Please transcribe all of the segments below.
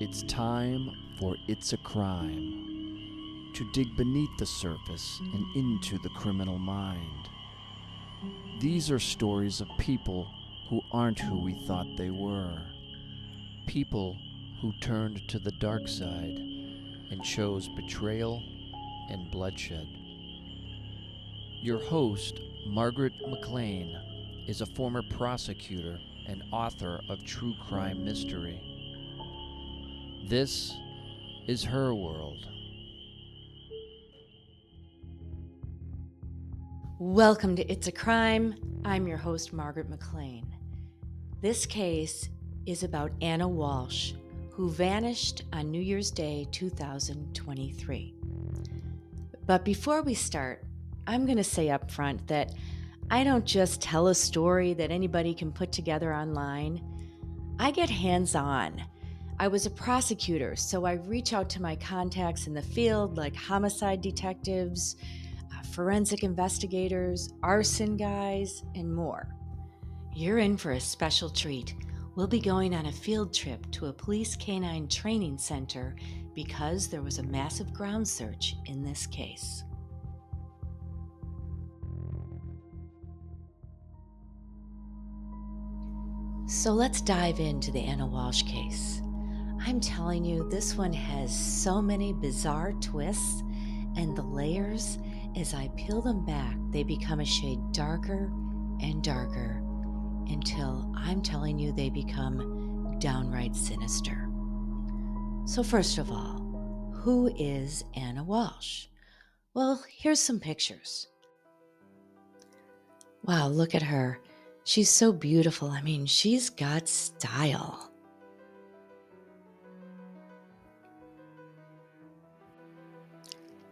It's time for It's a Crime, to dig beneath the surface and into the criminal mind. These are stories of people who aren't who we thought they were. People who turned to the dark side and chose betrayal and bloodshed. Your host, Margaret McLean, is a former prosecutor and author of true crime mystery. This is her world. Welcome to It's a Crime. I'm your host, Margaret McLean. This case is about Anna Walshe, who vanished on New Year's Day 2023. But before we start, I'm going to say up front that I don't just tell a story that anybody can put together online. I get hands-on. I was a prosecutor, so I reach out to my contacts in the field like homicide detectives, forensic investigators, arson guys, and more. You're in for a special treat. We'll be going on a field trip to a police canine training center because there was a massive ground search in this case. So let's dive into the Anna Walshe case. I'm telling you, this one has so many bizarre twists, and the layers, as I peel them back, they become a shade darker and darker until I'm telling you they become downright sinister. So first of all, who is Anna Walshe? Well, here's some pictures. Wow, look at her. She's so beautiful. I mean, she's got style.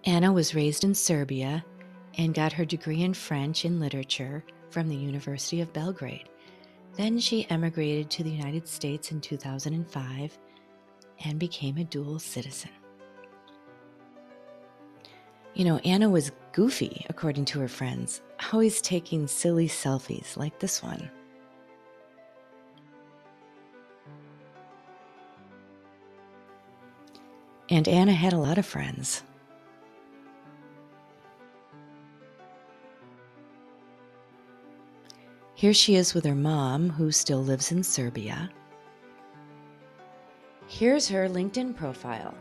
Anna was raised in Serbia and got her degree in French and literature from the University of Belgrade. Then she emigrated to the United States in 2005 and became a dual citizen. You know, Anna was goofy, according to her friends, always taking silly selfies like this one. And Anna had a lot of friends. Here she is with her mom, who still lives in Serbia. Here's her LinkedIn profile.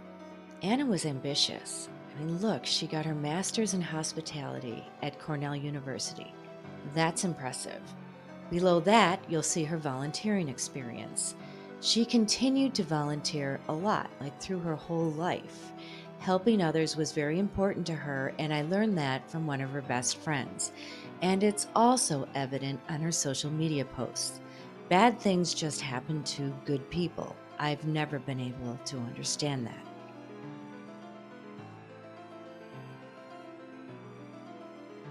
Anna was ambitious. I mean, look, she got her master's in hospitality at Cornell University. That's impressive. Below that, you'll see her volunteering experience. She continued to volunteer a lot, like through her whole life. Helping others was very important to her, and I learned that from one of her best friends. And it's also evident on her social media posts. Bad things just happen to good people. I've never been able to understand that.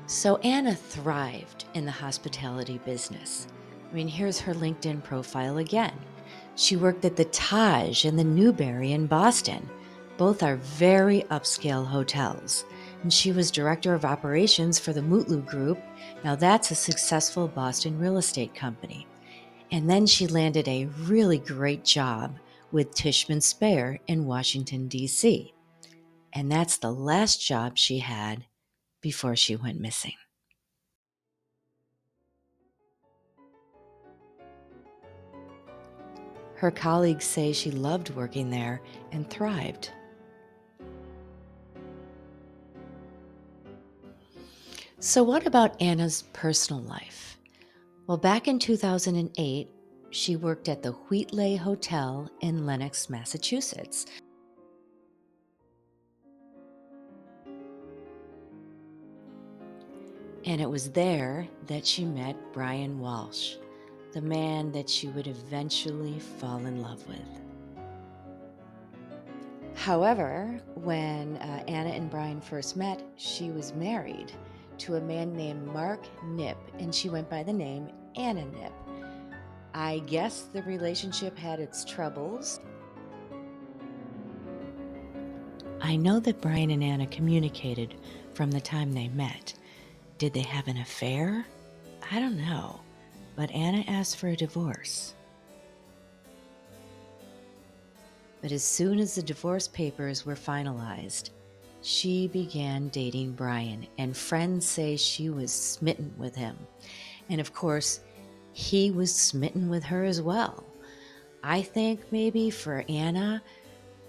So Anna thrived in the hospitality business. I mean, here's her LinkedIn profile again. She worked at the Taj and the Newberry in Boston. Both are very upscale hotels. And she was director of operations for the Mutlu Group. Now that's a successful Boston real estate company. And then she landed a really great job with Tishman Speyer in Washington, D.C. And that's the last job she had before she went missing. Her colleagues say she loved working there and thrived. So what about Anna's personal life? Well, back in 2008, she worked at the Wheatley Hotel in Lenox, Massachusetts. And it was there that she met Brian Walshe, the man that she would eventually fall in love with. However, when Anna and Brian first met, she was married to a man named Mark Knipp, and she went by the name Anna Knipp. I guess the relationship had its troubles. I know that Brian and Anna communicated from the time they met. Did they have an affair? I don't know, but Anna asked for a divorce. But as soon as the divorce papers were finalized, she began dating Brian, and friends say she was smitten with him. And of course, he was smitten with her as well. I think maybe for Anna,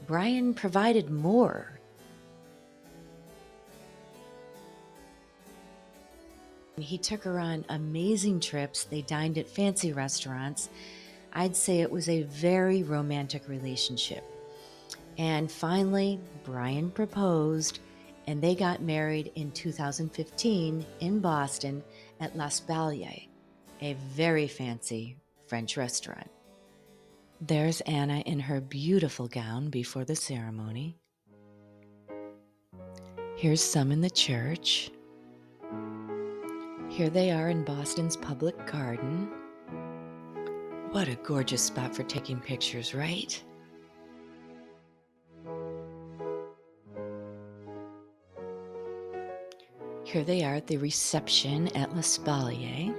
Brian provided more. He took her on amazing trips. They dined at fancy restaurants. I'd say it was a very romantic relationship. And finally, Brian proposed, and they got married in 2015 in Boston at Les Balliers, a very fancy French restaurant. There's Anna in her beautiful gown before the ceremony. Here's some in the church. Here they are in Boston's public garden. What a gorgeous spot for taking pictures, right? Here they are at the reception at Les Balliers.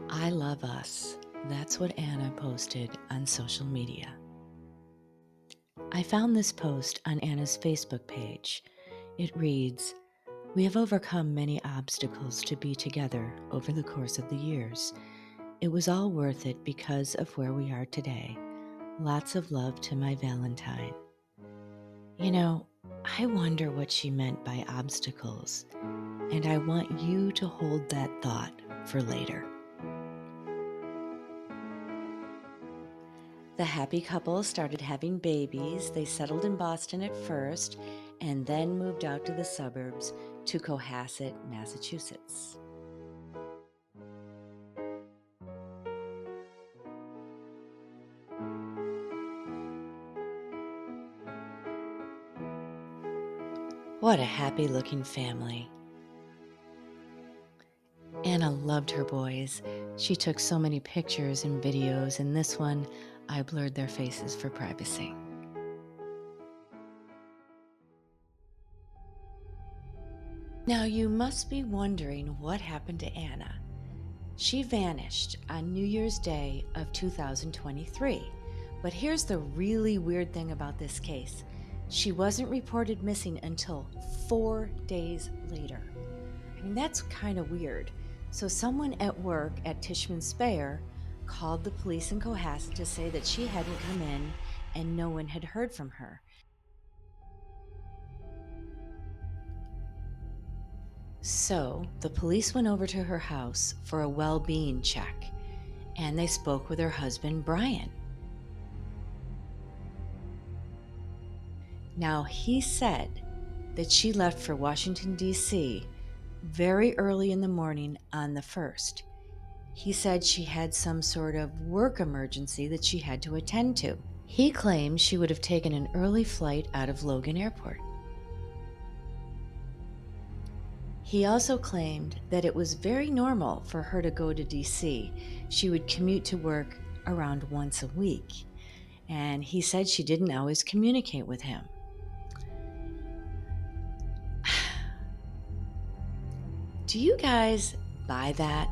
I love us. That's what Anna posted on social media. I found this post on Anna's Facebook page. It reads, "We have overcome many obstacles to be together over the course of the years. It was all worth it because of where we are today. Lots of love to my Valentine." You know, I wonder what she meant by obstacles, and I want you to hold that thought for later. The happy couple started having babies. They settled in Boston at first and then moved out to the suburbs to Cohasset, Massachusetts. What a happy-looking family. Anna loved her boys. She took so many pictures and videos, and this one, I blurred their faces for privacy. Now you must be wondering what happened to Anna. She vanished on New Year's Day of 2023. But here's the really weird thing about this case. She wasn't reported missing until 4 days later. I mean, that's kind of weird. So someone at work at Tishman Speyer called the police in Cohasset to say that she hadn't come in and no one had heard from her. So the police went over to her house for a well-being check, and they spoke with her husband, Brian. Now, he said that she left for Washington, D.C. very early in the morning on the 1st. He said she had some sort of work emergency that she had to attend to. He claimed she would have taken an early flight out of Logan Airport. He also claimed that it was very normal for her to go to D.C. She would commute to work around once a week, and he said she didn't always communicate with him. Do you guys buy that?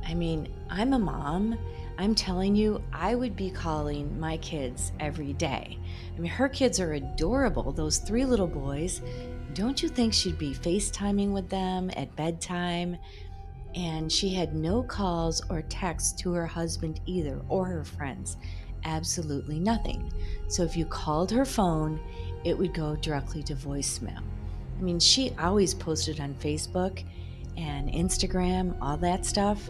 I mean, I'm a mom. I'm telling you, I would be calling my kids every day. I mean, her kids are adorable, those 3 little boys. Don't you think she'd be FaceTiming with them at bedtime? And she had no calls or texts to her husband either, or her friends. Absolutely nothing. So if you called her phone, it would go directly to voicemail. I mean, she always posted on Facebook and Instagram, all that stuff.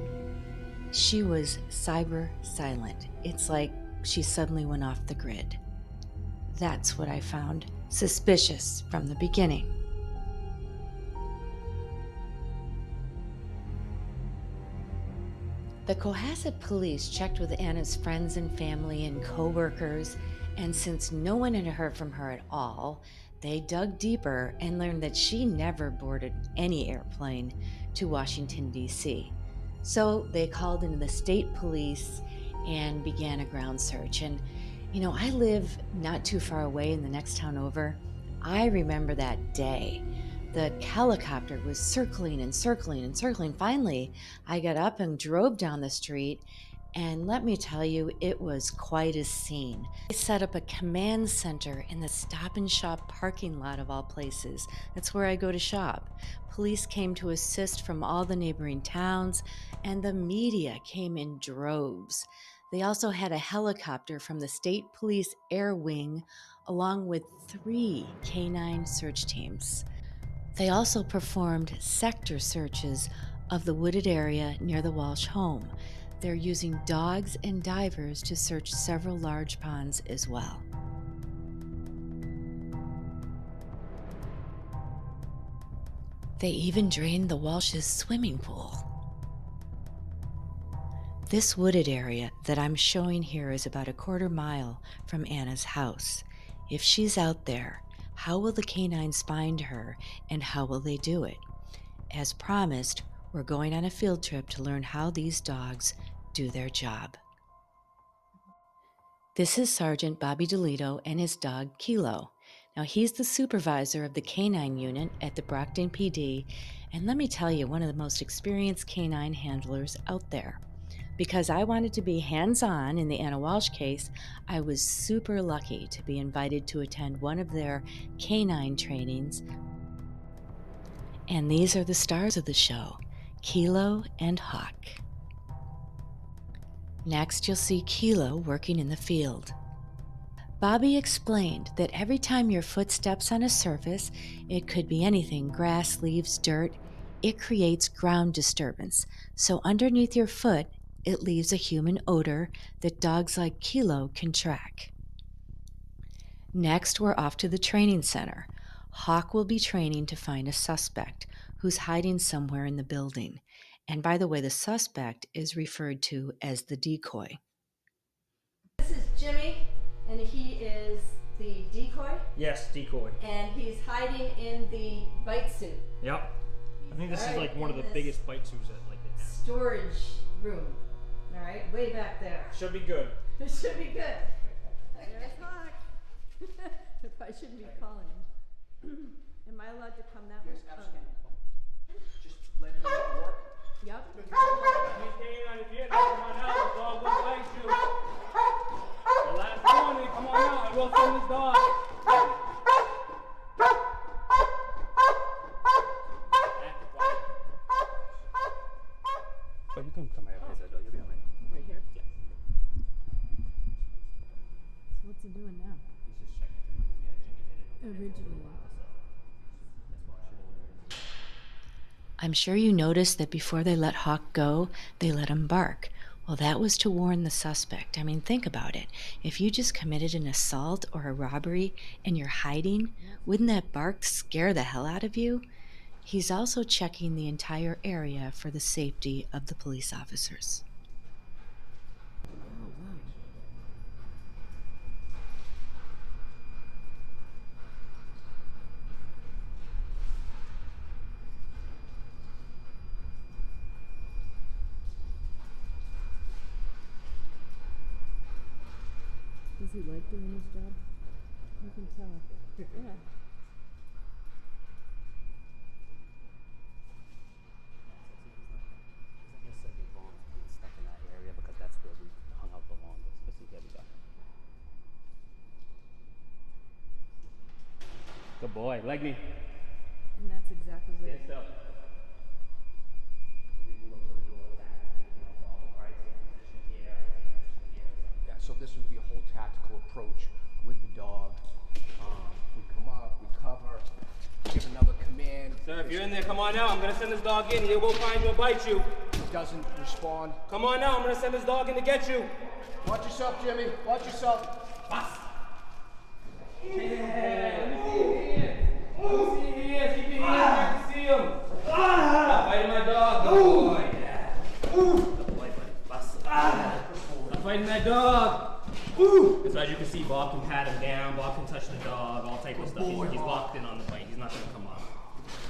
She was cyber silent. It's like she suddenly went off the grid. That's what I found suspicious from the beginning. The Cohasset police checked with Anna's friends and family and co-workers, and since no one had heard from her at all, they dug deeper and learned that she never boarded any airplane to Washington, D.C. So they called into the state police and began a ground search. And, you know, I live not too far away in the next town over. I remember that day. The helicopter was circling and circling and circling. Finally, I got up and drove down the street, And let me tell you, it was quite a scene. They set up a command center in the Stop and Shop parking lot of all places. That's where I go to shop. Police came to assist from all the neighboring towns, and the media came in droves. They also had a helicopter from the State Police Air Wing, along with 3 canine search teams. They also performed sector searches of the wooded area near the Walshe home. They're using dogs and divers to search several large ponds as well. They even drained the Walshe's swimming pool. This wooded area that I'm showing here is about a quarter mile from Anna's house. If she's out there, how will the canines find her, and how will they do it? As promised, we're going on a field trip to learn how these dogs do their job. This is Sergeant Bobby DeLito and his dog, Kilo. Now, he's the supervisor of the canine unit at the Brockton PD, and let me tell you, one of the most experienced canine handlers out there. Because I wanted to be hands-on in the Anna Walshe case, I was super lucky to be invited to attend one of their canine trainings. And these are the stars of the show, Kilo and Hawk. Next, you'll see Kilo working in the field. Bobby explained that every time your foot steps on a surface, it could be anything, grass, leaves, dirt, it creates ground disturbance. So underneath your foot, it leaves a human odor that dogs like Kilo can track. Next, we're off to the training center. Hawk will be training to find a suspect who's hiding somewhere in the building. And by the way, the suspect is referred to as the decoy. This is Jimmy, and he is the decoy. Yes, decoy. And he's hiding in the bite suit. Yep. I think this is like one of the biggest bite suits that like they have. Storage room. All right, way back there. Should be good. It should be good. There's Hawk. I probably shouldn't be calling him. Am I allowed to come that way? Yes, absolutely. Okay. Just let him work. Yep. If you're on the come on out, the dog will bite you. The last warning, come on out, I will send this dog. But you can come out of his door, you'll be alright. Right here? Yeah. So what's he doing now? He's just checking to see if Jimmy hit it. Originally. I'm sure you noticed that before they let Hawk go, they let him bark. Well, that was to warn the suspect. I mean, think about it. If you just committed an assault or a robbery and you're hiding, wouldn't that bark scare the hell out of you? He's also checking the entire area for the safety of the police officers. Does he like doing his job? You can tell. Yeah. Good boy, leg me. And that's exactly where. Stand still. Yeah, so this would be a whole tactical approach with the dog. We come up, we cover, give another command. Sir, if you're in there, come on out. I'm gonna send this dog in. He will find you and bite you. He doesn't respond. Come on now, I'm gonna send this dog in to get you. Watch yourself, Jimmy. Watch yourself. Bust. Yeah, let me see your hands. Let me see your hands. Keep your hands back to see him. Stop biting my dog. Good boy. Yeah. Good boy, buddy. Bust. Stop biting that dog. So as you can see, Bob can pat him down. Bob can touch the dog. All type of stuff. He's locked in on the bite. He's not gonna come off.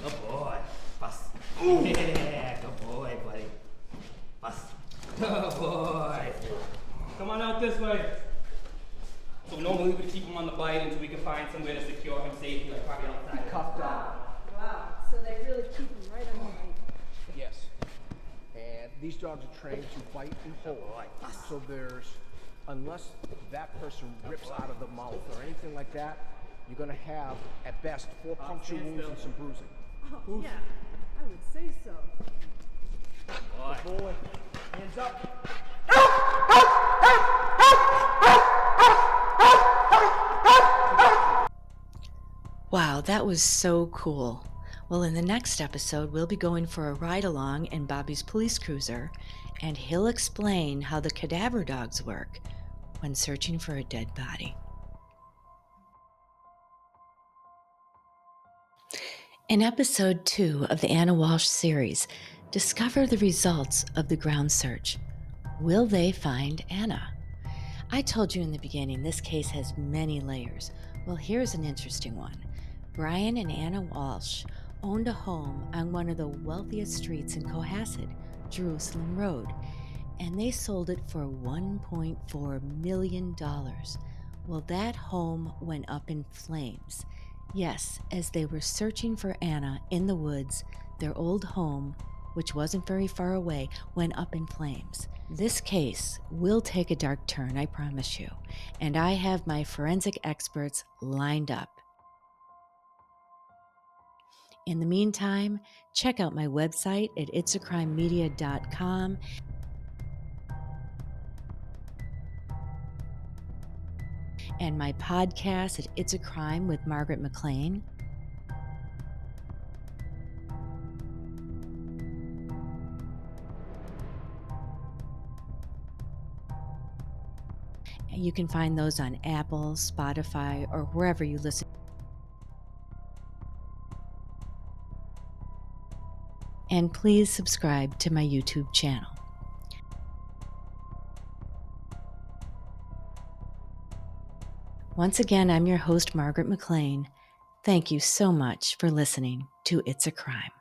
Good boy. Bust. Yeah. Good boy, buddy. Bust. Good boy. Come on out this way. So normally we would keep him on the bite until we could find somewhere to secure him safely, like probably outside. Cuffed down. Wow. So they really keep him right on the bite. Yes. And these dogs are trained to bite and hold. So unless that person rips out of the mouth or anything like that, you're gonna have, at best, 4 puncture wounds and some bruising. Oh, yeah, I would say so. Boy, hands up. Wow, that was so cool. Well, in the next episode, we'll be going for a ride along in Bobby's police cruiser, and he'll explain how the cadaver dogs work when searching for a dead body. In episode 2 of the Anna Walshe series, discover the results of the ground search. Will they find Anna? I told you in the beginning this case has many layers. Well, here's an interesting one. Brian and Anna Walshe owned a home on one of the wealthiest streets in Cohasset, Jerusalem Road, and they sold it for $1.4 million. Well, that home went up in flames. Yes, as they were searching for Anna in the woods, their old home, which wasn't very far away, went up in flames. This case will take a dark turn, I promise you, and I have my forensic experts lined up. In the meantime, check out my website at itsacrimemedia.com and my podcast at It's a Crime with Margaret McLean. And you can find those on Apple, Spotify, or wherever you listen. And please subscribe to my YouTube channel. Once again, I'm your host, Margaret McLean. Thank you so much for listening to It's a Crime.